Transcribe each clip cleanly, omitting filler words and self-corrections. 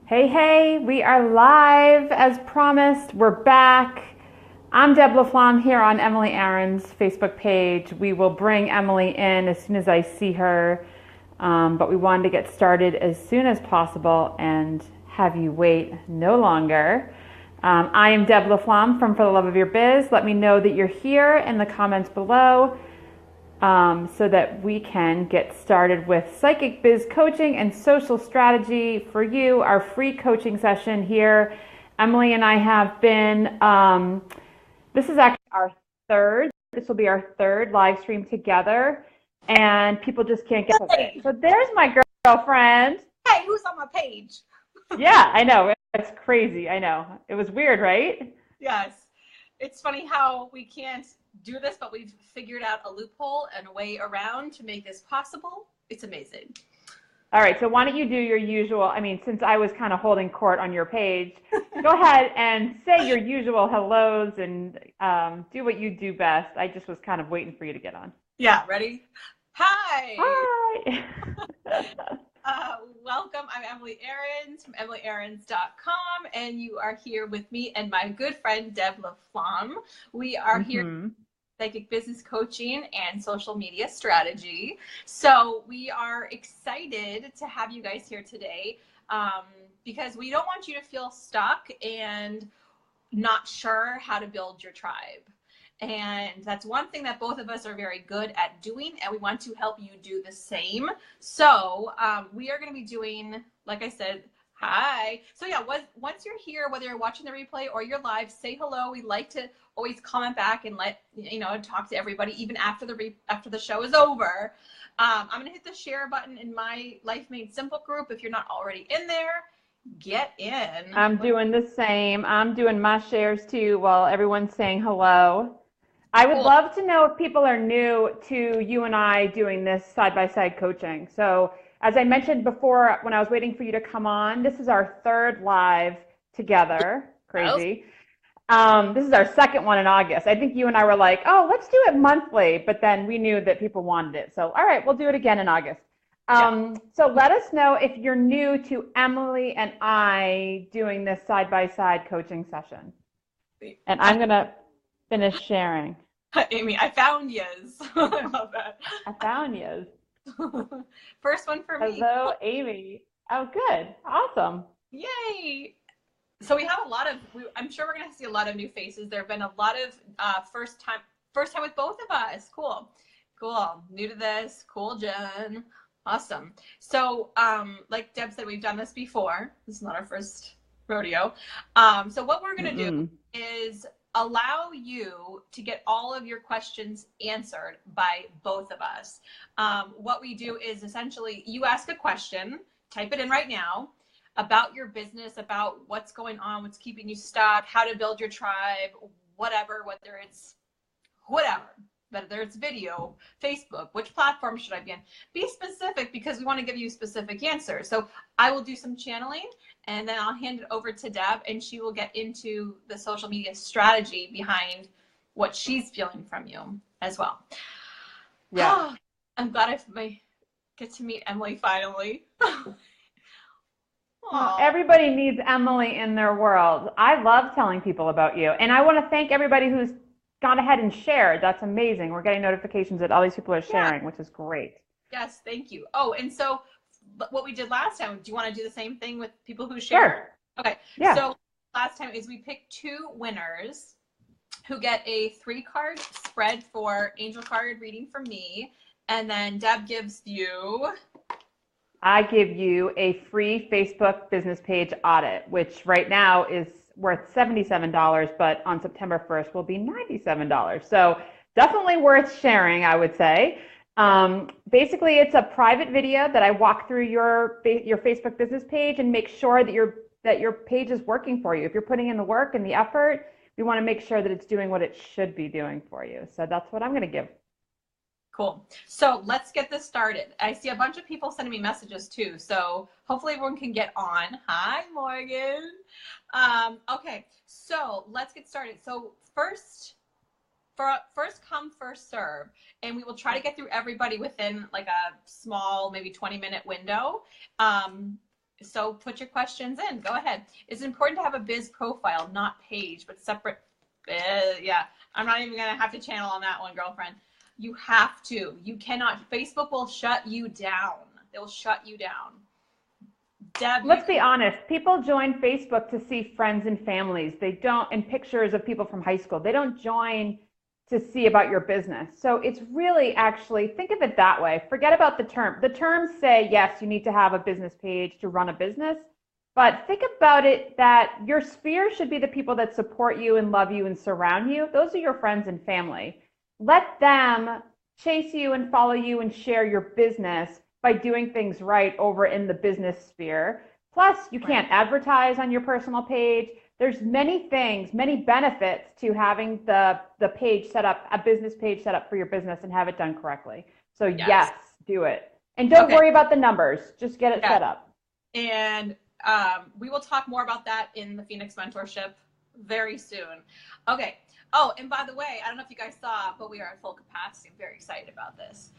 Hey, hey, we are live as promised. We're back. I'm Deb LaFlamme here on Emily Aaron's Facebook page. We will bring Emily in as soon as I see her, but we wanted to get started as soon as possible and have you wait no longer. I am Deb LaFlamme from For the Love of Your Biz. Let me know that you're here in the comments below, so that we can get started with psychic biz coaching and social strategy for you, our free coaching session here. Emily and I have been, this is actually this will be our third live stream together, and people just can't get of it. Hey, So there's my girlfriend. hey, who's on my page? Yeah, I know. It's crazy. I know. It was weird, right? Yes. It's funny how we can't do this, but we've figured out a loophole and a way around to make this possible. It's amazing. All right, so why don't you do your usual, since I was kind of holding court on your page, go ahead and say your usual hellos and do what you do best. I just was kind of waiting for you to get on. Yeah, ready? Hi. Hi. Welcome. I'm Emily Aarons from emilyarons.com, and you are here with me and my good friend Deb LaFlamme. We are here psychic business coaching and social media strategy. So we are excited to have you guys here today, because we don't want you to feel stuck and not sure how to build your tribe. And that's one thing that both of us are very good at doing, and we want to help you do the same. So we are going to be doing, like I said, hi. So yeah, once you're here, whether you're watching the replay or you're live, say hello. We like to always comment back and talk to everybody, even after the show is over. I'm going to hit the share button in my Life Made Simple group. If you're not already in there, get in. I'm doing the same. I'm doing my shares too while everyone's saying hello. I would love to know if people are new to you and I doing this side-by-side coaching. So as I mentioned before, when I was waiting for you to come on, this is our third live together. Crazy. This is our second one in August. I think you and I were like, oh, let's do it monthly, but then we knew that people wanted it. So, all right, we'll do it again in August. So let us know if you're new to Emily and I doing this side-by-side coaching session. And I'm going to finish sharing. Amy, I found yous. I love that. I found yous. First one for me. Hello, Amy. Oh, good. Awesome. Yay. So we have I'm sure we're going to see a lot of new faces. There have been a lot of first time with both of us. Cool. New to this. Cool, Jen. Awesome. So like Deb said, we've done this before. This is not our first rodeo. So what we're going to do is allow you to get all of your questions answered by both of us. What we do is essentially you ask a question, type it in right now, about your business, about what's going on, what's keeping you stuck, how to build your tribe, whatever, whether it's video, Facebook, which platform should I be in? Be specific, because we want to give you specific answers. So I will do some channeling, and then I'll hand it over to Deb, and she will get into the social media strategy behind what she's feeling from you as well. Yeah. I'm glad I get to meet Emily finally. Everybody needs Emily in their world. I love telling people about you. And I want to thank everybody who's gone ahead and shared. That's amazing. We're getting notifications that all these people are sharing, which is great. Yes, thank you. Oh, and so what we did last time, do you want to do the same thing with people who share? Sure. Okay. Yeah. So last time is we picked two winners who get a 3-card spread for angel card reading from me. And then Deb gives you... I give you a free Facebook business page audit, which right now is worth $77, but on September 1st will be $97. So definitely worth sharing, I would say. Basically, it's a private video that I walk through your Facebook business page and make sure that your page is working for you. If you're putting in the work and the effort, we want to make sure that it's doing what it should be doing for you. So that's what I'm going to give. Cool. So let's get this started. I see a bunch of people sending me messages too. So hopefully everyone can get on. Hi, Morgan. Okay, so let's get started. So first come, first serve. And we will try to get through everybody within like a small, maybe 20-minute window. So put your questions in. Go ahead. It's important to have a biz profile, not page, but separate. Yeah, I'm not even going to have to channel on that one, girlfriend. You have to. You cannot. Facebook will shut you down. They'll shut you down. Deb, let's be honest. People join Facebook to see friends and families. They don't, and pictures of people from high school. They don't join to see about your business. So it's really actually, think of it that way. Forget about the term. The terms say, yes, you need to have a business page to run a business. But think about it that your sphere should be the people that support you and love you and surround you. Those are your friends and family. Let them chase you and follow you and share your business by doing things right over in the business sphere. Plus, you can't advertise on your personal page. There's many things, many benefits to having the page set up, a business page set up for your business and have it done correctly. So yes, do it. And don't worry about the numbers. Just get it set up. And we will talk more about that in the Phoenix Mentorship very soon. Okay. Oh, and by the way, I don't know if you guys saw, but we are at full capacity. I'm very excited about this.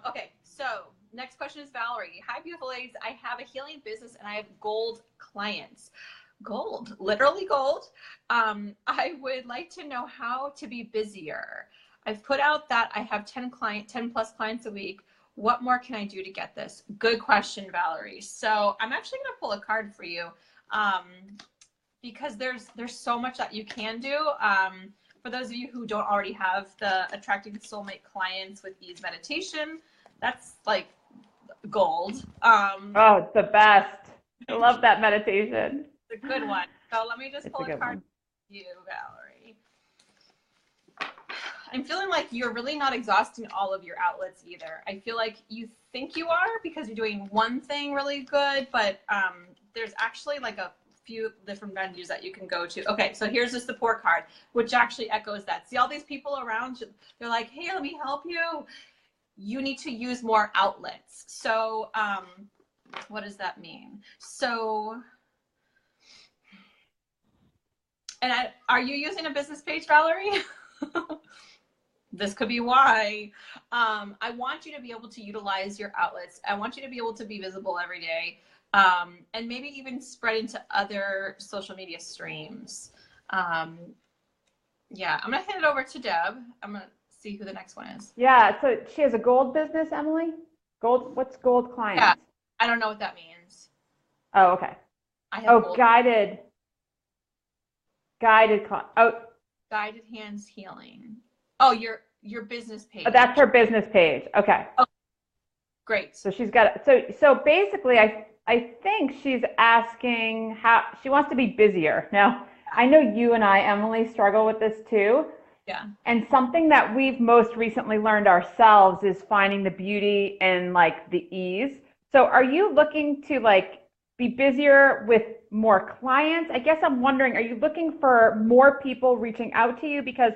Okay, so next question is Valerie. Hi, beautiful ladies. I have a healing business and I have gold clients. Gold, literally gold. I would like to know how to be busier. I've put out that I have 10 plus clients a week. What more can I do to get this? Good question, Valerie. So I'm actually going to pull a card for you because there's so much that you can do. For those of you who don't already have the Attracting Soulmate Clients with Ease meditation, that's like gold. Oh, it's the best. I love that meditation. It's a good one. So let me just pull a card for you, Valerie. I'm feeling like you're really not exhausting all of your outlets either. I feel like you think you are because you're doing one thing really good, but there's actually like a few different venues that you can go to. Okay, so here's the support card, which actually echoes that. See all these people around you? They're like, hey, let me help you. You need to use more outlets. So what does that mean? So, and are you using a business page, Valerie? This could be why. I want you to be able to utilize your outlets. I want you to be able to be visible every day, and maybe even spread into other social media streams. Yeah, I'm gonna hand it over to Deb. I'm gonna see who the next one is. Yeah, so she has a gold business, Emily? Gold, what's gold clients? Yeah, I don't know what that means. Oh, okay. Guided Guided Hands Healing. Oh, your business page. Oh, that's her business page. Okay. Oh, great. So she's got so basically I think she's asking how she wants to be busier. Now, I know you and I, Emily, struggle with this too. Yeah. And something that we've most recently learned ourselves is finding the beauty in like the ease. So are you looking to like be busier with more clients? I guess I'm wondering, are you looking for more people reaching out to you? Because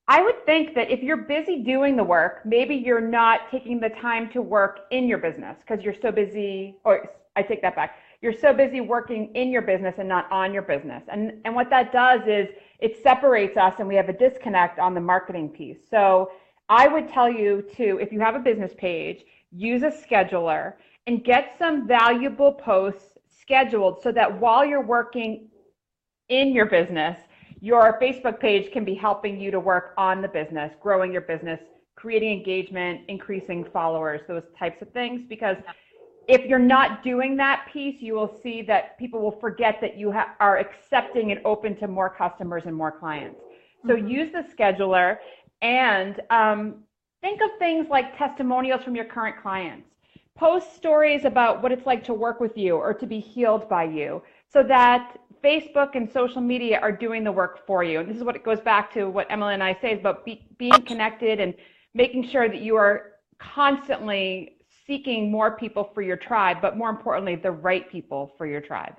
I would think that if you're busy doing the work, maybe you're not taking the time to work in your business because you're so busy, or I take that back. You're so busy working in your business and not on your business. And what that does is it separates us and we have a disconnect on the marketing piece. So I would tell you to, if you have a business page, use a scheduler and get some valuable posts scheduled so that while you're working in your business, your Facebook page can be helping you to work on the business, growing your business, creating engagement, increasing followers, those types of things. Because if you're not doing that piece, you will see that people will forget that you are accepting and open to more customers and more clients. So use the scheduler and think of things like testimonials from your current clients. Post stories about what it's like to work with you or to be healed by you so that Facebook and social media are doing the work for you. And this is what it goes back to what Emily and I say is about being connected and making sure that you are constantly seeking more people for your tribe, but more importantly, the right people for your tribe.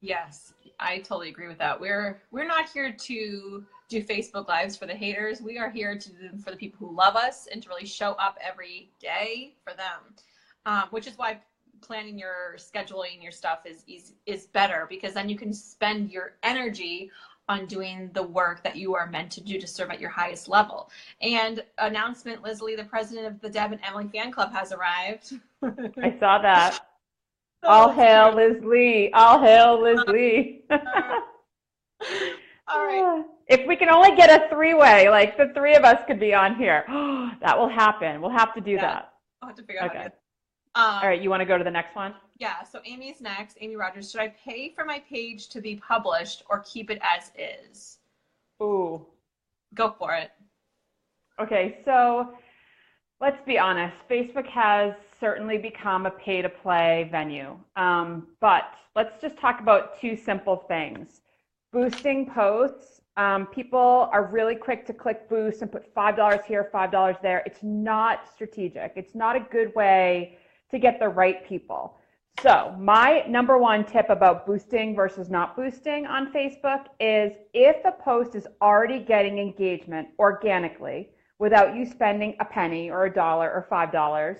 Yes, I totally agree with that. We're not here to do Facebook Lives for the haters. We are here to do them for the people who love us and to really show up every day for them, which is why planning your scheduling your stuff is better, because then you can spend your energy on doing the work that you are meant to do to serve at your highest level. And announcement, Leslie, the president of the Deb and Emily fan club has arrived. I saw that. All Oh, that's hail cute. Liz Lee. All hail Liz Lee. Uh, all right. If we can only get a three-way, like the three of us could be on here. That will happen. We'll have to do Yeah. that. I'll have to figure out how to do Okay. that. All right. You want to go to the next one? Yeah, so Amy's next. Amy Rogers. Should I pay for my page to be published or keep it as is? Ooh. Go for it. Okay. So let's be honest. Facebook has certainly become a pay-to-play venue. But let's just talk about two simple things. Boosting posts. People are really quick to click boost and put $5 here, $5 there. It's not strategic. It's not a good way to get the right people. So my number one tip about boosting versus not boosting on Facebook is if a post is already getting engagement organically without you spending a penny or a dollar or $5,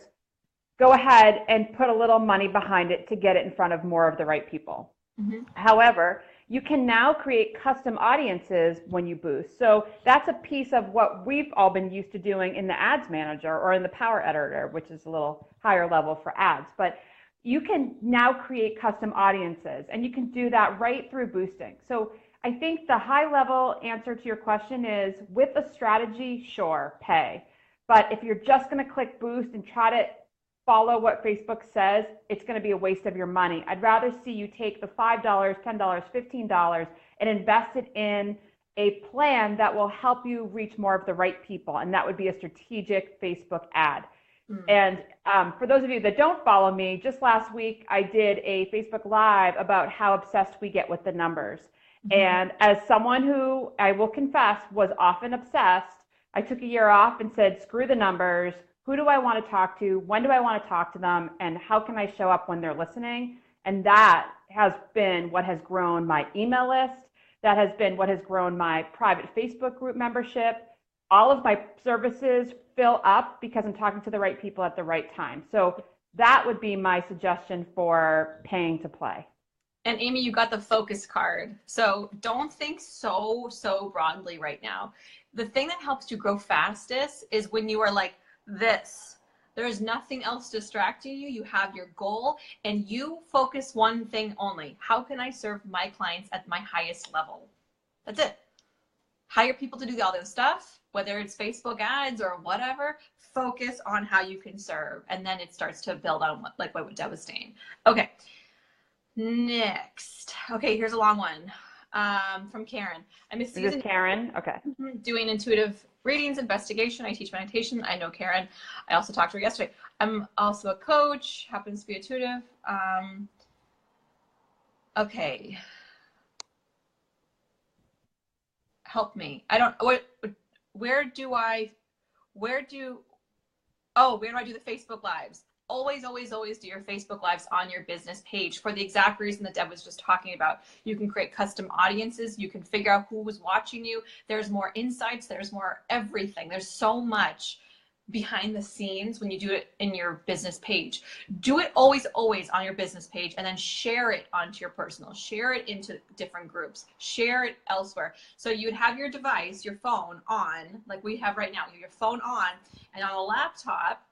go ahead and put a little money behind it to get it in front of more of the right people. Mm-hmm. However, you can now create custom audiences when you boost. So that's a piece of what we've all been used to doing in the ads manager or in the power editor, which is a little higher level for ads. But you can now create custom audiences, and you can do that right through boosting. So I think the high level answer to your question is with a strategy, sure, pay. But if you're just going to click boost and try to follow what Facebook says, it's going to be a waste of your money. I'd rather see you take the $5, $10, $15 and invest it in a plan that will help you reach more of the right people. And that would be a strategic Facebook ad. And for those of you that don't follow me, just last week I did a Facebook Live about how obsessed we get with the numbers. And as someone who, I will confess, was often obsessed, I took a year off and said, screw the numbers. Who do I want to talk to? When do I want to talk to them? And how can I show up when they're listening? And that has been what has grown my email list. That has been what has grown my private Facebook group membership. All of my services fill up because I'm talking to the right people at the right time. So that would be my suggestion for paying to play. And Amy, you got the focus card. So don't think so broadly right now. The thing that helps you grow fastest is when you are like this. There's nothing else distracting you. You have your goal and you focus one thing only. How can I serve my clients at my highest level? That's it. Hire people to do all this stuff, whether it's Facebook ads or whatever. Focus on how you can serve. And then it starts to build on what Deb was saying. Okay. Next. Okay, here's a long one from Karen. I miss Is this Karen? Okay. doing intuitive readings, investigation. I teach meditation. I know Karen. I also talked to her yesterday. I'm also a coach, happens to be intuitive. Okay. Help me. I don't, where do I do the Facebook Lives? Always do your Facebook Lives on your business page for the exact reason that Deb was just talking about. You can create custom audiences. You can figure out who was watching you. There's more insights. There's more everything. There's so much behind the scenes when you do it in your business page. Do it always on your business page and then share it onto your personal. Share it into different groups. Share it elsewhere. So you would have your device, your phone on, like we have right now, your phone on, and on a laptop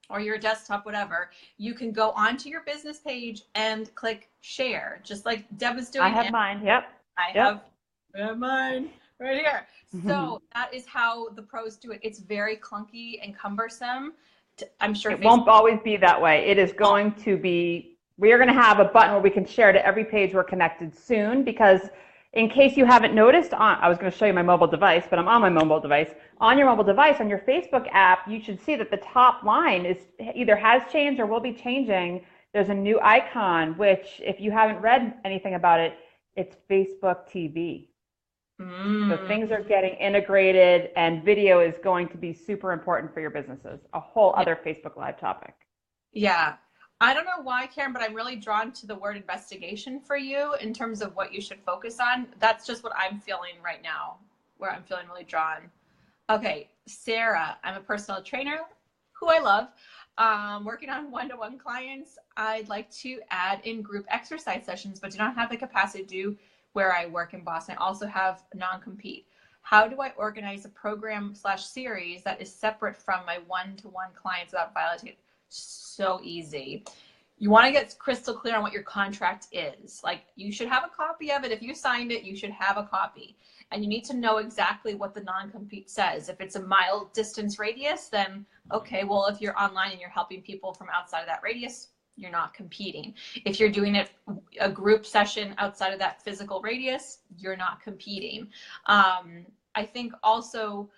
or your desktop, whatever, you can go onto your business page and click share, just like Deb is doing. I have mine. Yep. I have mine right here. So that is how the pros do it. It's very clunky and cumbersome. I'm sure it won't always be that way. It is going to be, we are going to have a button where we can share to every page we're connected soon, because in case you haven't noticed, I was going to show you my mobile device, but I'm on my mobile device. On your mobile device, on your Facebook app, you should see that the top line is either has changed or will be changing. There's a new icon, which if you haven't read anything about it, it's Facebook TV. So things are getting integrated and video is going to be super important for your businesses. A whole other Facebook Live topic. Yeah. I don't know why, Karen, but I'm really drawn to the word investigation for you in terms of what you should focus on. That's just what I'm feeling right now, where I'm feeling really drawn. Okay, Sarah, I'm a personal trainer who I love. Working on one-to-one clients. I'd like to add in group exercise sessions, but do not have the capacity to do where I work in Boston. I also have non-compete. How do I organize a program/series that is separate from my one-to-one clients without violating it? So easy. You want to get crystal clear on what your contract is. Like, you should have a copy of it. If you signed it, you should have a copy. And you need to know exactly what the non-compete says. If it's a mile distance radius, then okay, well, if you're online and you're helping people from outside of that radius, you're not competing. If you're doing a group session outside of that physical radius, you're not competing. I think also,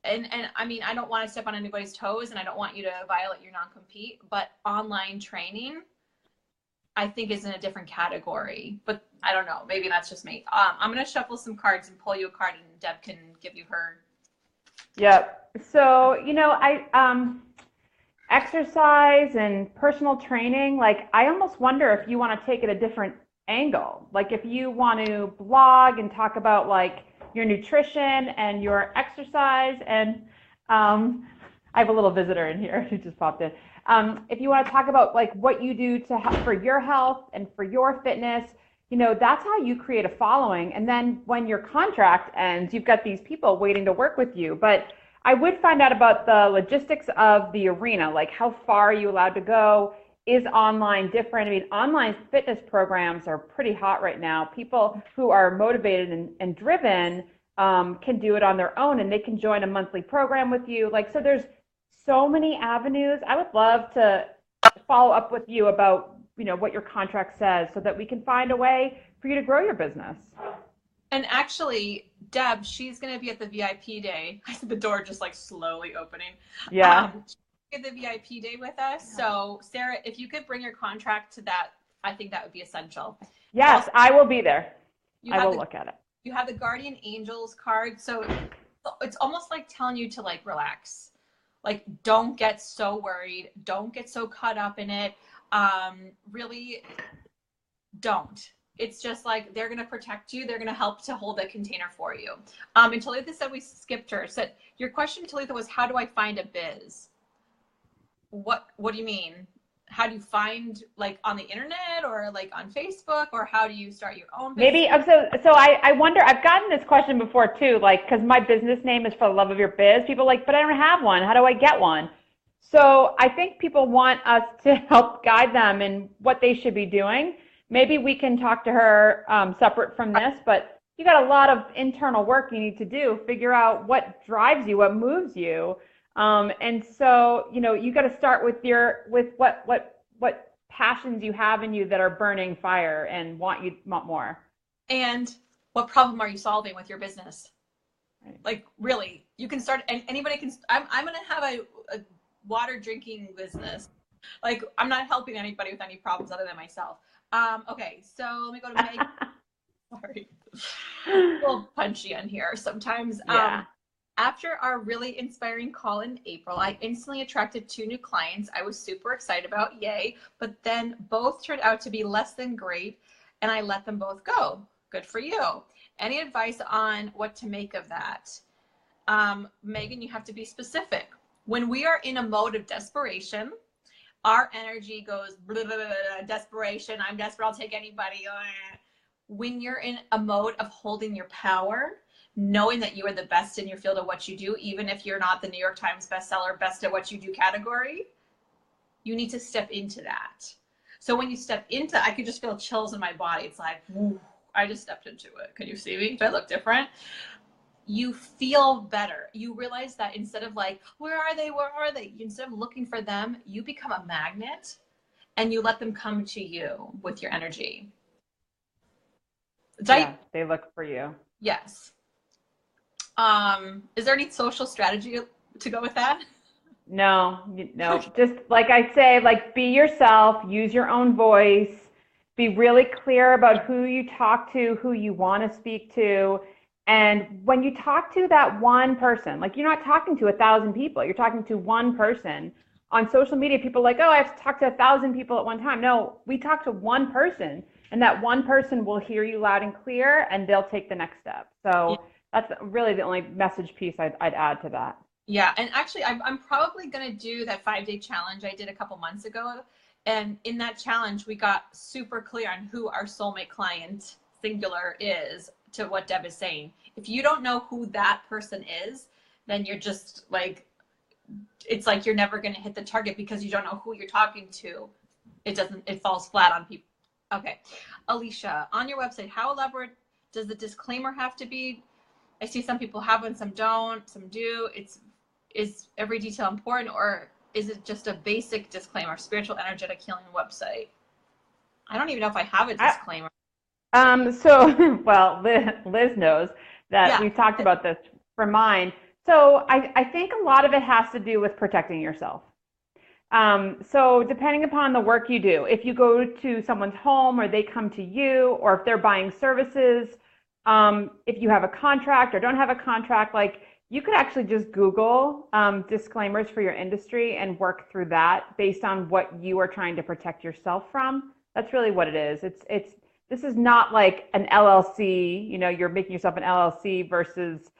and I mean, I don't want to step on anybody's toes and I don't want you to violate your non-compete, but online training, I think, is in a different category. But I don't know, maybe that's just me. I'm going to shuffle some cards and pull you a card, and Deb can give you her. Yep. So, exercise and personal training, like, I almost wonder if you want to take it a different angle. Like, if you want to blog and talk about like your nutrition and your exercise, and I have a little visitor in here who just popped in. If you want to talk about like what you do to help for your health and for your fitness, that's how you create a following. And then when your contract ends, you've got these people waiting to work with you. But I would find out about the logistics of the arena, like how far are you allowed to go? Is online different? I mean, online fitness programs are pretty hot right now. People who are motivated and driven can do it on their own, and they can join a monthly program with you. Like, so there's so many avenues. I would love to follow up with you about, what your contract says, so that we can find a way for you to grow your business. And actually, Deb, she's going to be at the VIP day. I see the door just like slowly opening. Yeah. At the VIP day with us. So Sarah, if you could bring your contract to that, I think that would be essential. Yes, also, I will be there. I will look at it. You have the Guardian Angels card. So it's almost like telling you to like relax. Like, don't get so worried. Don't get so caught up in it. Really don't. It's just like, they're going to protect you. They're going to help to hold a container for you. And Talitha said, we skipped her. Said, your question, Talitha, was, how do I find a biz? What do you mean? How do you find, like, on the internet or like on Facebook, or how do you start your own business? Maybe, so I wonder, I've gotten this question before too, like, because my business name is For the Love of Your Biz. People are like, but I don't have one. How do I get one? So I think people want us to help guide them in what they should be doing. Maybe we can talk to her separate from this, but you got a lot of internal work you need to do. Figure out what drives you, what moves you. And so, you got to start with what passions you have in you that are burning fire and want more. And what problem are you solving with your business? Right. Like, really, you can start, and anybody can. I'm going to have a water drinking business. Like, I'm not helping anybody with any problems other than myself. Okay, so let me go to Meg. Sorry, a little punchy on here sometimes. Yeah. After our really inspiring call in April, I instantly attracted 2 new clients I was super excited about, yay, but then both turned out to be less than great, and I let them both go. Good for you. Any advice on what to make of that? Megan, you have to be specific. When we are in a mode of desperation, our energy goes blah, blah, blah, blah, desperation. I'm desperate. I'll take anybody. When you're in a mode of holding your power, knowing that you are the best in your field of what you do, even if you're not the New York Times bestseller, best at what you do category, you need to step into that. So when you step into, I could just feel chills in my body. It's like, woo, I just stepped into it. Can you see me? Do I look different? You feel better. You realize that instead of like, where are they? Where are they? Instead of looking for them, you become a magnet and you let them come to you with your energy. Yeah, they look for you. Yes. Is there any social strategy to go with that? No. Just like I say, like, be yourself, use your own voice, be really clear about who you talk to, who you want to speak to. And when you talk to that one person, like, you're not talking to 1,000 people, you're talking to one person. On social media, people are like, oh, I have to talk to 1,000 people at one time. No, we talk to one person, and that one person will hear you loud and clear, and they'll take the next step. So that's really the only message piece I'd add to that. Yeah, and actually, I'm probably going to do that 5-day challenge I did a couple months ago. And in that challenge, we got super clear on who our soulmate client, singular, is, to what Deb is saying. If you don't know who that person is, then you're just like, it's like you're never going to hit the target because you don't know who you're talking to it falls flat on people. Okay. Alicia, on your website, how elaborate does the disclaimer have to be? I see some people have one, some don't, some do. Is every detail important, or is it just a basic disclaimer? Spiritual energetic healing website. I don't even know if I have a disclaimer. Well, Liz knows that Yeah. we've talked about this for mine. So I think a lot of it has to do with protecting yourself. So depending upon the work you do, if you go to someone's home or they come to you, or if they're buying services, if you have a contract or don't have a contract, like you could actually just Google disclaimers for your industry and work through that based on what you are trying to protect yourself from. That's really what it is. This is not like an LLC, you're making yourself an LLC versus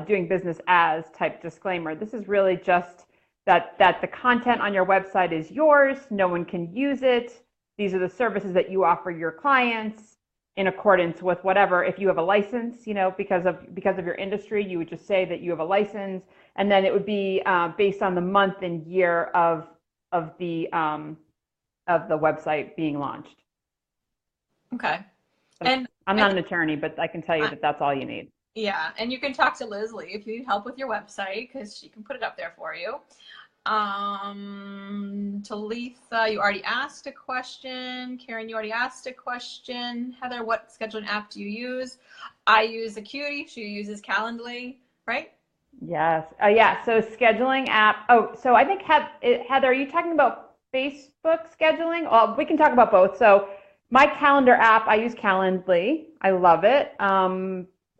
doing business as type disclaimer. This is really just that the content on your website is yours. No one can use it. These are the services that you offer your clients in accordance with whatever. If you have a license, because of your industry, you would just say that you have a license, and then it would be based on the month and year of the website being launched. Okay. And I'm not an attorney, but I can tell you that that's all you need. Yeah, and you can talk to Leslie if you need help with your website, because she can put it up there for you. Talitha, you already asked a question. Karen, you already asked a question. Heather, what scheduling app do you use? I use Acuity. She uses Calendly, right? Yes. Yeah. So scheduling app. Oh, so I think Heather, are you talking about Facebook scheduling? Well, we can talk about both. So my calendar app, I use Calendly. I love it.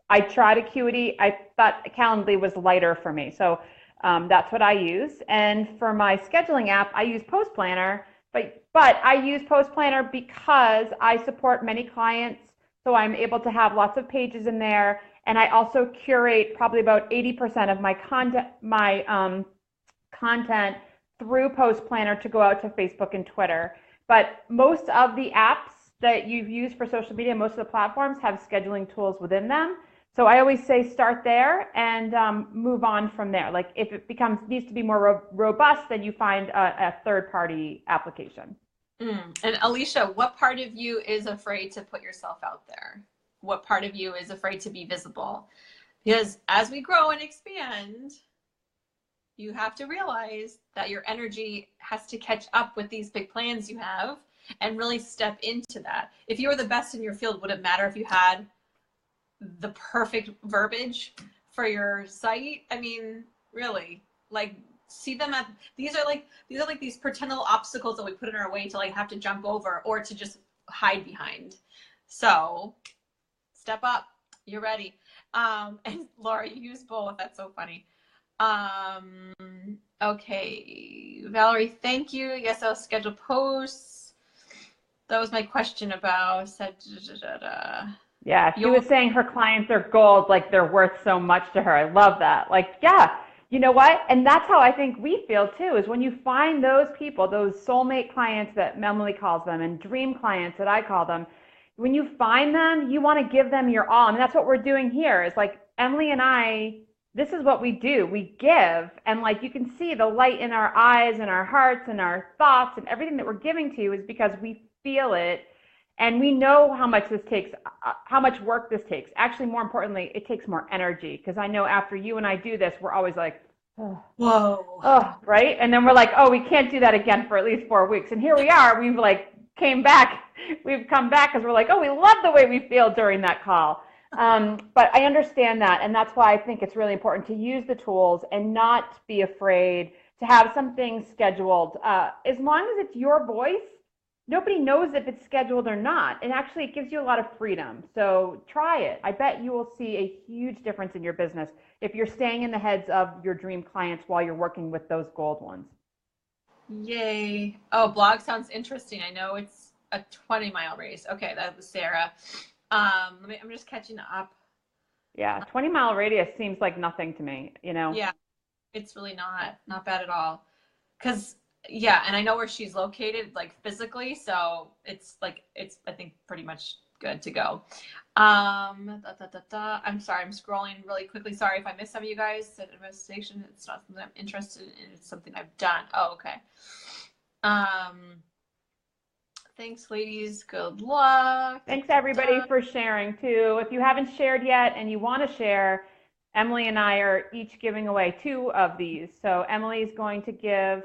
I tried Acuity. I thought Calendly was lighter for me. So that's what I use. And for my scheduling app, I use Post Planner. But I use Post Planner because I support many clients. So I'm able to have lots of pages in there. And I also curate probably about 80% of my content through Post Planner to go out to Facebook and Twitter. But most of the apps that you've used for social media, most of the platforms have scheduling tools within them. So I always say start there and move on from there. Like if it needs to be more robust, then you find a third-party application. And Alicia, what part of you is afraid to put yourself out there? What part of you is afraid to be visible? Because as we grow and expand, you have to realize that your energy has to catch up with these big plans you have and really step into that. If you were the best in your field, would it matter if you had the perfect verbiage for your site? I mean, really, like, see them at these are like these pretend little obstacles that we put in our way to like have to jump over or to just hide behind. So step up, you're ready. And Laura, you use both. That's so funny. Okay, Valerie, thank you. Yes, I'll schedule posts. That was my question about. Yeah, she was saying her clients are gold, like they're worth so much to her. I love that. Like, yeah, you know what? And that's how I think we feel too, is when you find those people, those soulmate clients that Emily calls them, and dream clients that I call them, when you find them, you want to give them your all. And that's what we're doing here is like Emily and I, this is what we do. We give, and like you can see the light in our eyes and our hearts and our thoughts and everything that we're giving to you is because we feel it. And we know how much this takes, how much work this takes. Actually, more importantly, it takes more energy, because I know after you and I do this, we're always like, oh, whoa, oh, right? And then we're like, oh, we can't do that again for at least 4 weeks. And here we are, we've like came back, we've come back because we're like, oh, we love the way we feel during that call. But I understand that, and that's why I think it's really important to use the tools and not be afraid to have something scheduled. As long as it's your voice, nobody knows if it's scheduled or not. And actually, it gives you a lot of freedom. So try it. I bet you will see a huge difference in your business if you're staying in the heads of your dream clients while you're working with those gold ones. Yay. Oh, blog sounds interesting. I know it's a 20-mile race. Okay, that was Sarah. I'm just catching up. Yeah, 20-mile radius seems like nothing to me, you know? Yeah, it's really not bad at all. Because yeah, and I know where she's located, like physically, so it's I think pretty much good to go. I'm sorry, I'm scrolling really quickly. Sorry if I missed some of you guys. Said investigation, it's not something I'm interested in, it's something I've done. Oh, okay. Thanks, ladies. Good luck. Thanks everybody for sharing too. If you haven't shared yet and you want to share, Emily and I are each giving away 2 of these. So Emily is going to give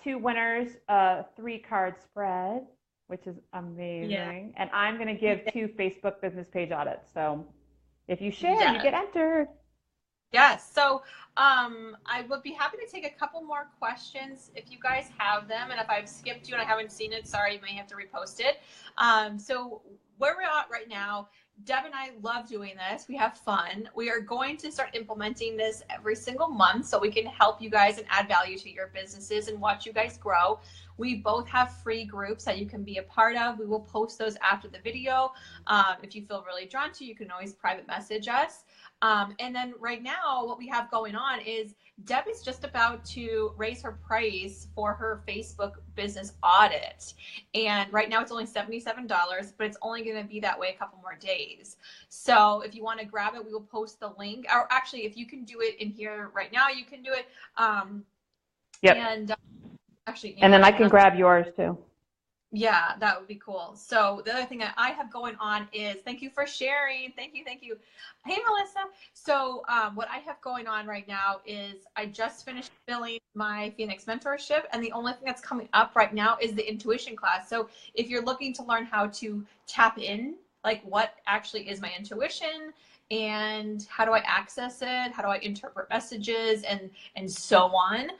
2 winners a 3-card spread, which is amazing. Yeah. And I'm going to give 2 Facebook business page audits. So if you share, Yes. you get entered. Yes. So I would be happy to take a couple more questions if you guys have them. And if I've skipped you and I haven't seen it, sorry, you may have to repost it. So where we're at right now, Deb and I love doing this. We have fun. We are going to start implementing this every single month so we can help you guys and add value to your businesses and watch you guys grow. We both have free groups that you can be a part of. We will post those after the video. If you feel really drawn to, you can always private message us. And then right now, what we have going on is Deb is just about to raise her price for her Facebook business audit. And right now it's only $77, but it's only going to be that way a couple more days. So if you want to grab it, we will post the link. Or actually, if you can do it in here right now, you can do it. Yep. And actually, and then I can grab yours too. Yeah, that would be cool. So the other thing that I have going on is, thank you for sharing. Thank you. Thank you. Hey, Melissa. So what I have going on right now is I just finished filling my Phoenix mentorship. And the only thing that's coming up right now is the intuition class. So if you're looking to learn how to tap in, like what actually is my intuition and how do I access it? How do I interpret messages and so on?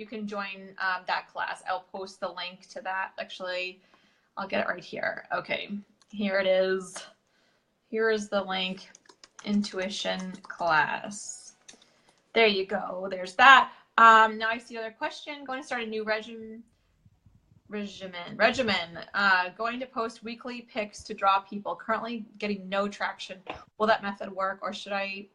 You can join that class. I'll post the link to that. Actually, I'll get it right here. Okay, here it is. Here is the link, intuition class. There you go. There's that. Now I see another question. Going to start a new regimen. Going to post weekly pics to draw people. Currently getting no traction. Will that method work, or should I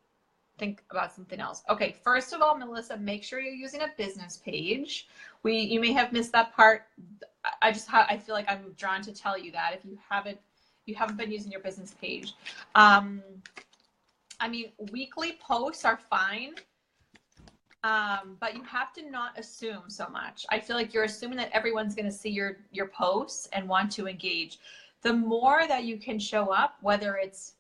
think about something else? Okay, first of all, Melissa, make sure you're using a business page. You may have missed that part. I feel like I'm drawn to tell you that if you haven't been using your business page. I mean, weekly posts are fine, but you have to not assume so much. I feel like you're assuming that everyone's going to see your posts and want to engage. The more that you can show up, whether it's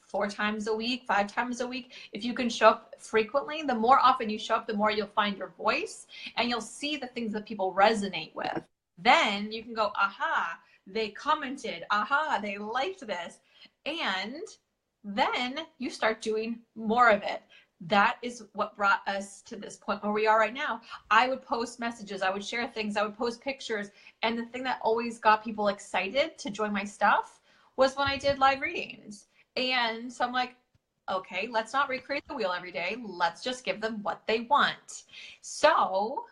4 times a week, 5 times a week. If you can show up frequently, the more often you show up, the more you'll find your voice and you'll see the things that people resonate with. Then you can go, aha, they commented, aha, they liked this. And then you start doing more of it. That is what brought us to this point where we are right now. I would post messages, I would share things, I would post pictures. And the thing that always got people excited to join my stuff was when I did live readings. And so I'm like, okay, let's not recreate the wheel every day. Let's just give them what they want. So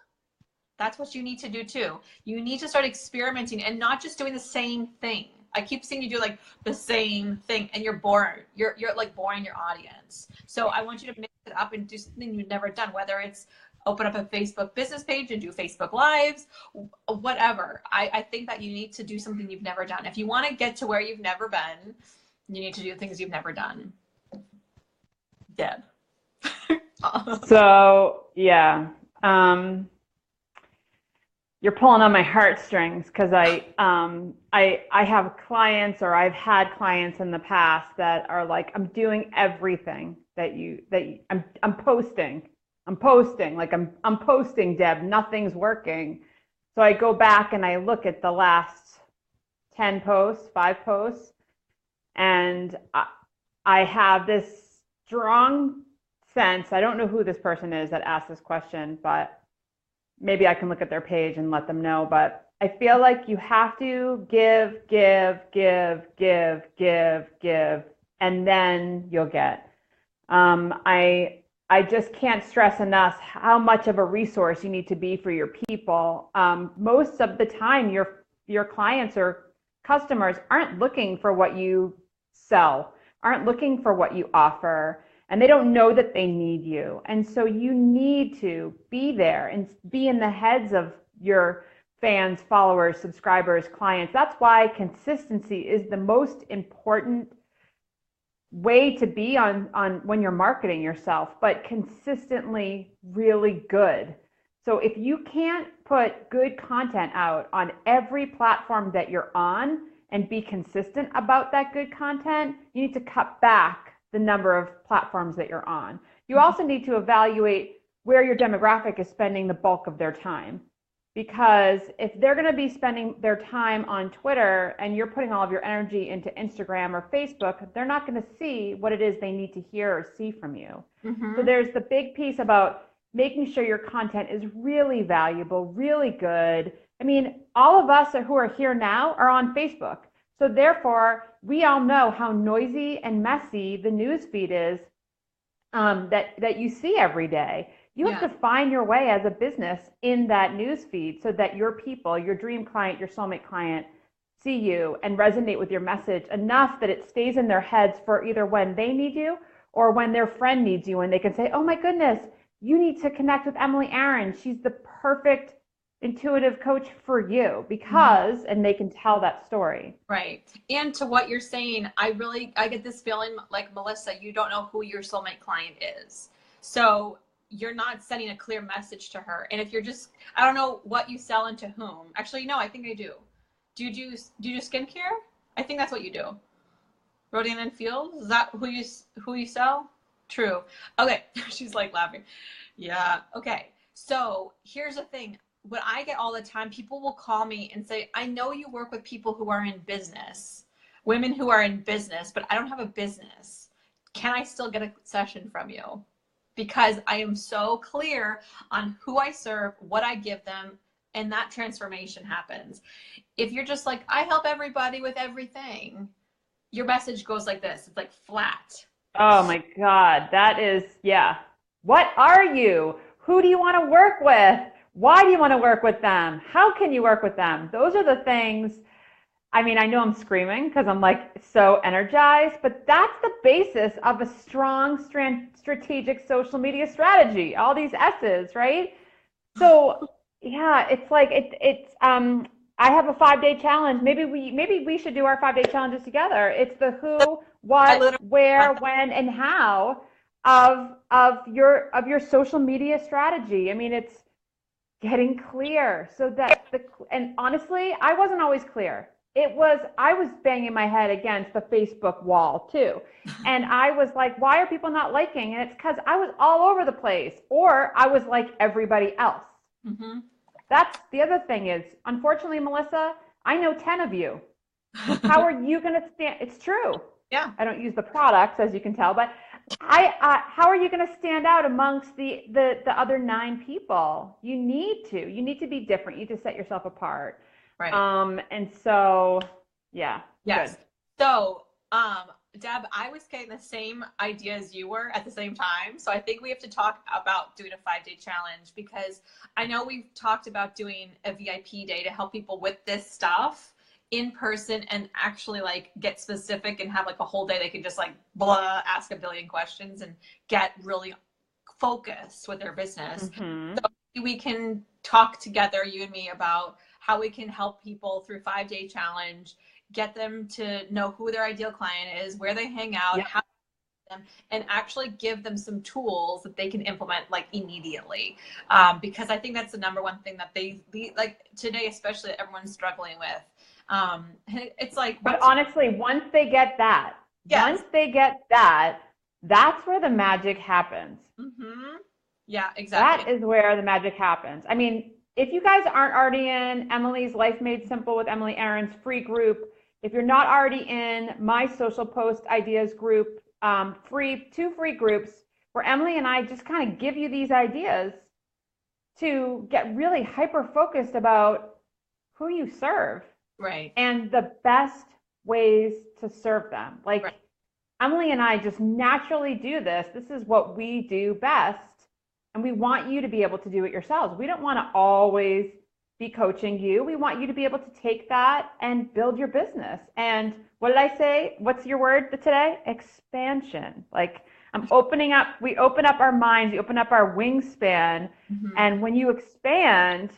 that's what you need to do too. You need to start experimenting and not just doing the same thing. I keep seeing you do like the same thing and you're bored. You're like boring your audience. So I want you to mix it up and do something you've never done, whether it's open up a Facebook business page and do Facebook Lives, whatever. I think that you need to do something you've never done. If you want to get to where you've never been, you need to do things you've never done. Deb. So yeah, you're pulling on my heartstrings because I have clients, or I've had clients in the past that are like, I'm doing everything I'm posting, like I'm posting, Deb, nothing's working. So I go back and I look at the last 10 posts, 5 posts, and I have this strong sense. I don't know who this person is that asked this question, but maybe I can look at their page and let them know. But I feel like you have to give, and then you'll get. I just can't stress enough how much of a resource you need to be for your people. Most of the time, your clients or customers aren't looking for what you sell, aren't looking for what you offer, and they don't know that they need you. And so you need to be there and be in the heads of your fans, followers, subscribers, clients. That's why consistency is the most important way to be on when you're marketing yourself, but consistently really good. So if you can't put good content out on every platform that you're on and be consistent about that good content, you need to cut back the number of platforms that you're on. You also need to evaluate where your demographic is spending the bulk of their time. Because if they're going to be spending their time on Twitter and you're putting all of your energy into Instagram or Facebook, they're not going to see what it is they need to hear or see from you. So there's the big piece about making sure your content is really valuable, really good. I mean, all of us who are here now are on Facebook. So therefore, we all know how noisy and messy the news feed is that you see every day. You have to find your way as a business in that news feed so that your people, your dream client, your soulmate client, see you and resonate with your message enough that it stays in their heads for either when they need you or when their friend needs you and they can say, oh my goodness, you need to connect with Emily Aarons. She's the perfect intuitive coach for you because, and they can tell that story. Right. And to what you're saying, I get this feeling like, Melissa, you don't know who your soulmate client is. So you're not sending a clear message to her. And if you're just, I don't know what you sell and to whom. Actually, no, I think I do. Do you do skincare? I think that's what you do. Rodan and Fields? Is that who you sell? True. Okay. She's like laughing. Yeah. Okay. So here's the thing. What I get all the time, people will call me and say, I know you work with people who are in business, women who are in business, but I don't have a business. Can I still get a session from you? Because I am so clear on who I serve, what I give them, and that transformation happens. If you're just like, I help everybody with everything, your message goes like this. It's like flat. Oh my God. That is, yeah. What are you? Who do you want to work with? Why do you want to work with them? How can you work with them? Those are the things. I mean, I know I'm screaming because I'm like so energized, but that's the basis of a strong strategic social media strategy. All these S's, right? So yeah, it's like I have a 5-day challenge. Maybe we should do our 5-day challenges together. It's the who, what, where, when, and how of your social media strategy. I mean, it's getting clear so that and honestly, I wasn't always clear. I was banging my head against the Facebook wall too. And I was like, why are people not liking? And it's because I was all over the place, or I was like everybody else. That's the other thing is, unfortunately, Melissa, I know 10 of you. How are you going to stand? It's true. Yeah. I don't use the products, as you can tell, but how are you going to stand out amongst the other 9 people? You need to be different. You need to set yourself apart. Right. And so, yeah. Yes. Good. So, Deb, I was getting the same idea as you were at the same time. So I think we have to talk about doing a 5-day challenge, because I know we've talked about doing a VIP day to help people with this stuff in person and actually like get specific and have like a whole day they can just like blah, ask a billion questions and get really focused with their business. So we can talk together, you and me, about how we can help people through 5-day challenge, get them to know who their ideal client is, where they hang out, how to them, and actually give them some tools that they can implement like immediately. Because I think that's the number one thing that they like today, especially everyone's struggling with. It's like, but honestly, once they get that, that's where the magic happens. Yeah, exactly. That is where the magic happens. I mean, if you guys aren't already in Emily's Life Made Simple with Emily Aarons free group, if you're not already in my social post ideas group, two free groups where Emily and I just kind of give you these ideas to get really hyper focused about who you serve. Right. And the best ways to serve them. Like Emily and I just naturally do this. This is what we do best. And we want you to be able to do it yourselves. We don't want to always be coaching you. We want you to be able to take that and build your business. And what did I say? What's your word today? Expansion. Like we open up our minds, we open up our wingspan. And when you expand,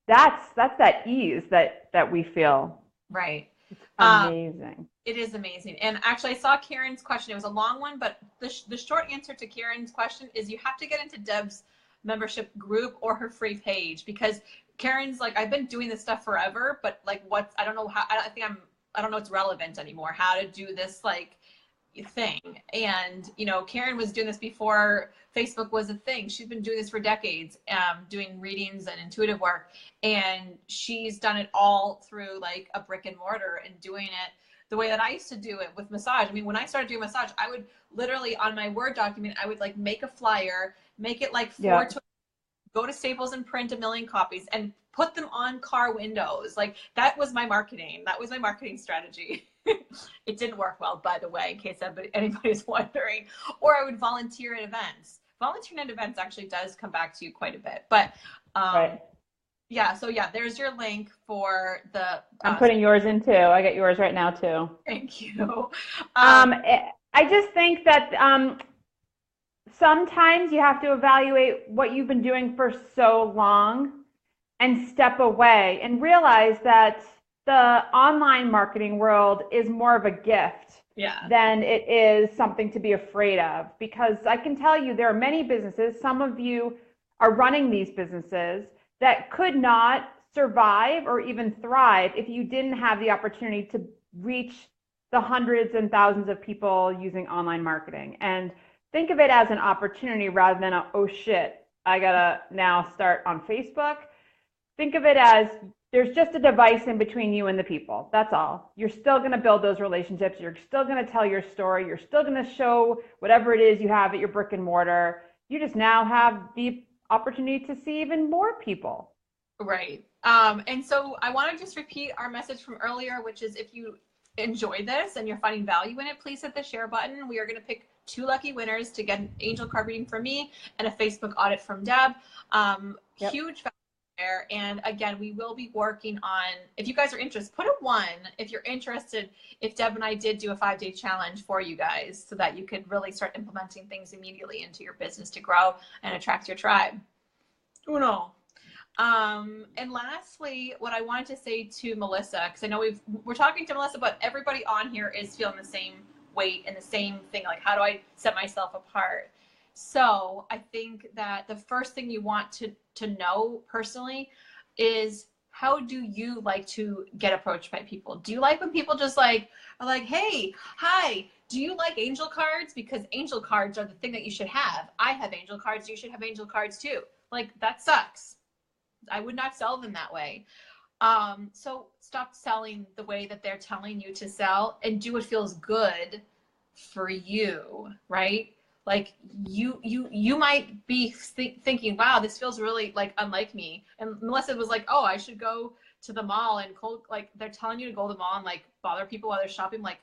that's that ease that we feel. Right. It's amazing. It is amazing. And actually, I saw Karen's question. It was a long one, but the short answer to Karen's question is you have to get into Deb's membership group or her free page, because Karen's like, I've been doing this stuff forever, but like I don't know how, I don't know it's relevant anymore, how to do this like thing. And, you know, Karen was doing this before Facebook was a thing. She's been doing this for decades, doing readings and intuitive work. And she's done it all through like a brick and mortar and doing it the way that I used to do it with massage. I mean, when I started doing massage, I would literally on my Word document, I would like make a flyer, make it like go to Staples and print 1 million copies and put them on car windows. Like that was my marketing. That was my marketing strategy. It didn't work well, by the way, in case anybody's wondering. Or I would volunteer at events. Volunteering at events actually does come back to you quite a bit. But yeah, so yeah, there's your link for the. I'm putting yours in too. I got yours right now too. Thank you. I just think that sometimes you have to evaluate what you've been doing for so long and step away and realize that the online marketing world is more of a gift than it is something to be afraid of. Because I can tell you there are many businesses, some of you are running these businesses, that could not survive or even thrive if you didn't have the opportunity to reach the hundreds and thousands of people using online marketing. And think of it as an opportunity rather than oh shit, I gotta now start on Facebook. Think of it as there's just a device in between you and the people. That's all. You're still going to build those relationships. You're still going to tell your story. You're still going to show whatever it is you have at your brick and mortar. You just now have the opportunity to see even more people. Right. And so I want to just repeat our message from earlier, which is if you enjoy this and you're finding value in it, please hit the share button. We are going to pick 2 lucky winners to get an angel card reading from me and a Facebook audit from Deb. Huge value there. And again, we will be working on, if you guys are interested, put a 1 if you're interested, if Deb and I did do a 5-day challenge for you guys so that you could really start implementing things immediately into your business to grow and attract your tribe. Uno. And lastly, what I wanted to say to Melissa, because I know we're talking to Melissa, but everybody on here is feeling the same weight and the same thing, like how do I set myself apart? So I think that the first thing you want to know personally is, how do you like to get approached by people? Do you like when people just like are like, hey, hi, do you like angel cards? Because angel cards are the thing that you should have. I have angel cards. You should have angel cards too. Like, that sucks. I would not sell them that way. So stop selling the way that they're telling you to sell and do what feels good for you, right? Like you might be thinking, wow, this feels really like unlike me. And Melissa was like, oh, I should go to the mall and like they're telling you to go to the mall and like bother people while they're shopping. Like,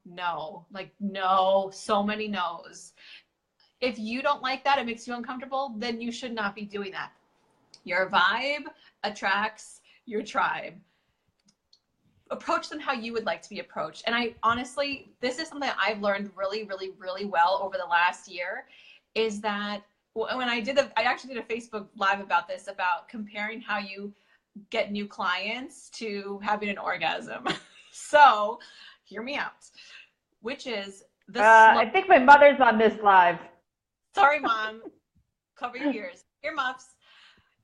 no, like no, so many no's. If you don't like that, it makes you uncomfortable, then you should not be doing that. Your vibe attracts your tribe. Approach them how you would like to be approached. And I honestly, this is something I've learned really, really, really well over the last year, is that when I actually did a Facebook Live about this, about comparing how you get new clients to having an orgasm. So hear me out, which is I think my mother's on this live. Sorry, Mom. Cover your ears. Earmuffs.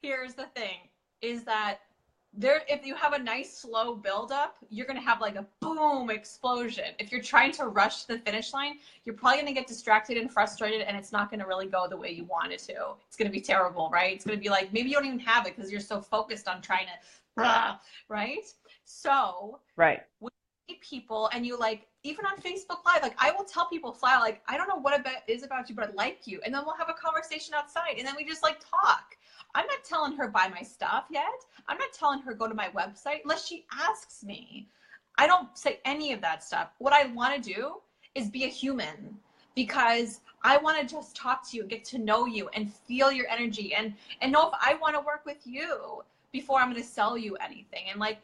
Here's the thing, is that if you have a nice slow buildup, you're going to have like a boom explosion. If you're trying to rush to the finish line, you're probably going to get distracted and frustrated, and it's not going to really go the way you want it to. It's going to be terrible, right? It's going to be like, maybe you don't even have it because you're so focused on trying to, right? So, right. When you meet people and you like, even on Facebook Live, like I will tell people flat, like, I don't know what it is about you, but I like you. And then we'll have a conversation outside, and then we just like talk. I'm not telling her buy my stuff yet. I'm not telling her go to my website unless she asks me. I don't say any of that stuff. What I want to do is be a human, because I want to just talk to you, get to know you, and feel your energy, and know if I want to work with you before I'm going to sell you anything. And like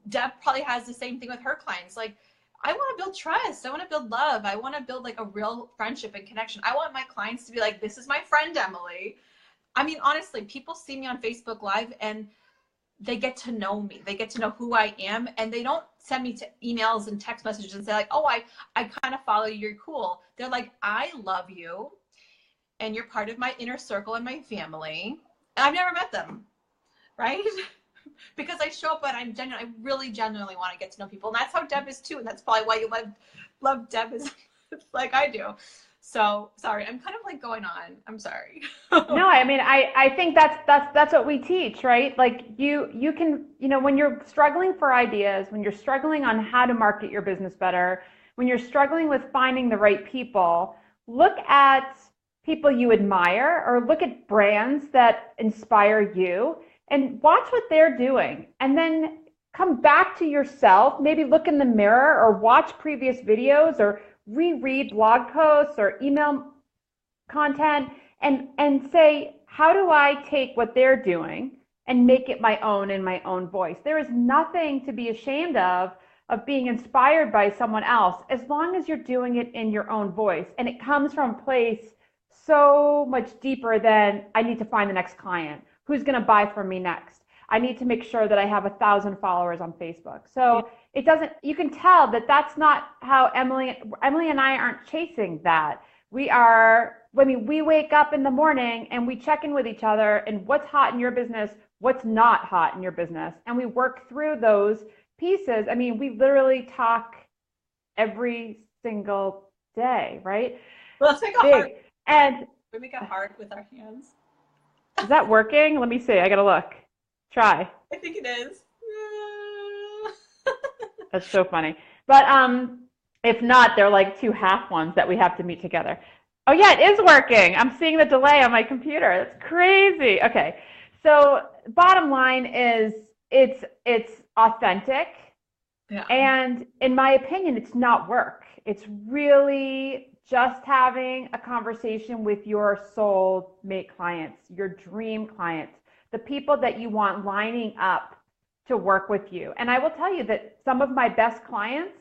Deb probably has the same thing with her clients. Like, I want to build trust. I want to build love. I want to build like a real friendship and connection. I want my clients to be like, this is my friend Emily. I mean, honestly, people see me on Facebook Live and they get to know me. They get to know who I am, and they don't send me emails and text messages and say like, oh, I kind of follow you. You're cool. They're like, I love you. and you're part of my inner circle and my family. And I've never met them, right? Because I show up and I really genuinely want to get to know people. And that's how Deb is too. And that's probably why you love Deb as like I do. So sorry, I'm kind of like going on. I'm sorry. No, I mean, I think that's what we teach, right? Like you can, when you're struggling for ideas, when you're struggling on how to market your business better, when you're struggling with finding the right people, look at people you admire or look at brands that inspire you and watch what they're doing. And then come back to yourself, maybe look in the mirror or watch previous videos or reread blog posts or email content and say, how do I take what they're doing and make it my own in my own voice? There is nothing to be ashamed of being inspired by someone else, as long as you're doing it in your own voice. And it comes from a place so much deeper than I need to find the next client. Who's going to buy from me next? I need to make sure that I have 1,000 followers on Facebook. So it doesn't, you can tell that that's not how Emily and I aren't chasing that. We wake up in the morning and we check in with each other and what's hot in your business, what's not hot in your business. And we work through those pieces. I mean, we literally talk every single day, right? Well, let's make a heart. And we make a heart with our hands. Is that working? Let me see. I got to look. Try. I think it is. That's so funny. But if not, they're like two half ones that we have to meet together. Oh yeah, it is working. I'm seeing the delay on my computer. That's crazy. Okay. So bottom line is it's authentic. Yeah. And in my opinion, it's not work. It's really just having a conversation with your soulmate clients, your dream clients, the people that you want lining up to work with you. And I will tell you that some of my best clients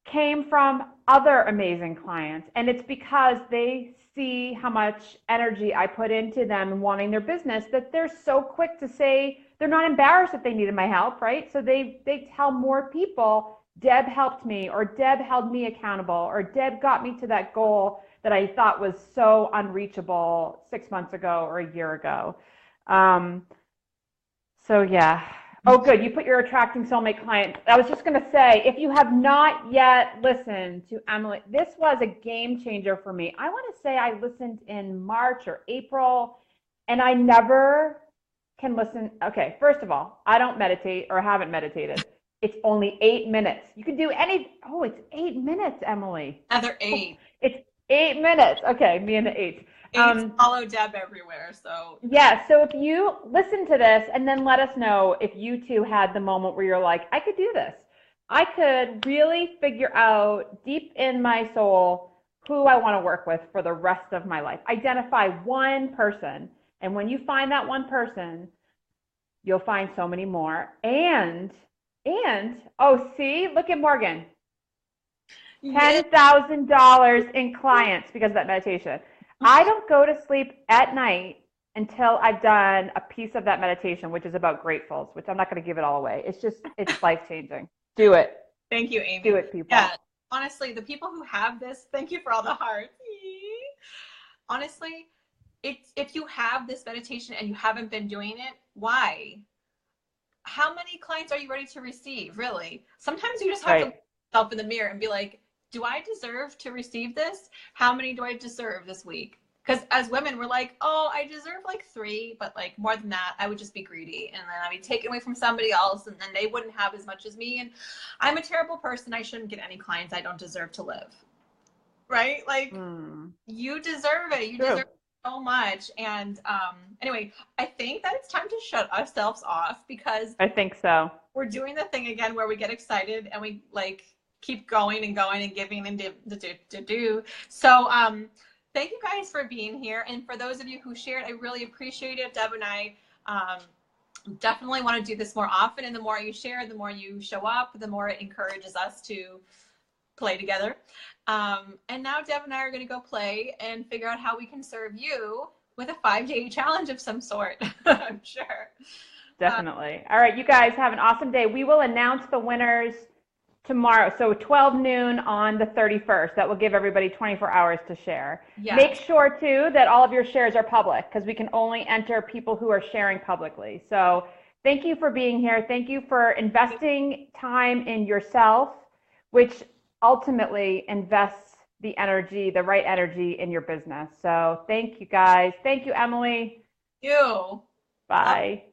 came from other amazing clients. And it's because they see how much energy I put into them and wanting their business that they're so quick to say, they're not embarrassed if they needed my help, right? So they tell more people, Deb helped me, or Deb held me accountable, or Deb got me to that goal that I thought was so unreachable 6 months ago or a year ago. So yeah. Oh, good. You put your attracting soulmate client. I was just going to say, if you have not yet listened to Emily, this was a game changer for me. I want to say I listened in March or April, and I never can listen. Okay, first of all, I don't meditate or haven't meditated. It's only 8 minutes. You can do any. Oh, it's 8 minutes, Emily. Another 8. It's 8 minutes. Okay, me and the 8. Follow Deb everywhere. So yeah. So if you listen to this and then let us know if you too had the moment where you're like, I could do this. I could really figure out deep in my soul who I want to work with for the rest of my life. Identify one person. And when you find that one person, you'll find so many more. And oh, see, look at Morgan. $10,000 in clients because of that meditation. I don't go to sleep at night until I've done a piece of that meditation, which is about gratefuls, which I'm not going to give it all away. It's life-changing. Do it. Thank you, Amy. Do it, people. Yeah, honestly, the people who have this, thank you for all the hearts. Honestly, if you have this meditation and you haven't been doing it, why? How many clients are you ready to receive, really? Sometimes you just have to look yourself in the mirror and be like, do I deserve to receive this? How many do I deserve this week? Because as women, we're like, oh, I deserve like 3, but like more than that, I would just be greedy. And then I'd be taken away from somebody else and then they wouldn't have as much as me. And I'm a terrible person. I shouldn't get any clients. I don't deserve to live. Right? Like you deserve it. You deserve so much. And anyway, I think that it's time to shut ourselves off because I think so. We're doing the thing again where we get excited and we like keep going and giving and do. So thank you guys for being here. And for those of you who shared, I really appreciate it. Deb and I definitely want to do this more often. And the more you share, the more you show up, the more it encourages us to play together. And now Deb and I are going to go play and figure out how we can serve you with a 5-day challenge of some sort. I'm sure. Definitely. All right, you guys have an awesome day. We will announce the winners tomorrow. So 12 noon on the 31st. That will give everybody 24 hours to share. Yes. Make sure too that all of your shares are public because we can only enter people who are sharing publicly. So thank you for being here. Thank you for investing time in yourself, which ultimately invests the energy, the right energy in your business. So thank you guys. Thank you, Emily. You. Bye.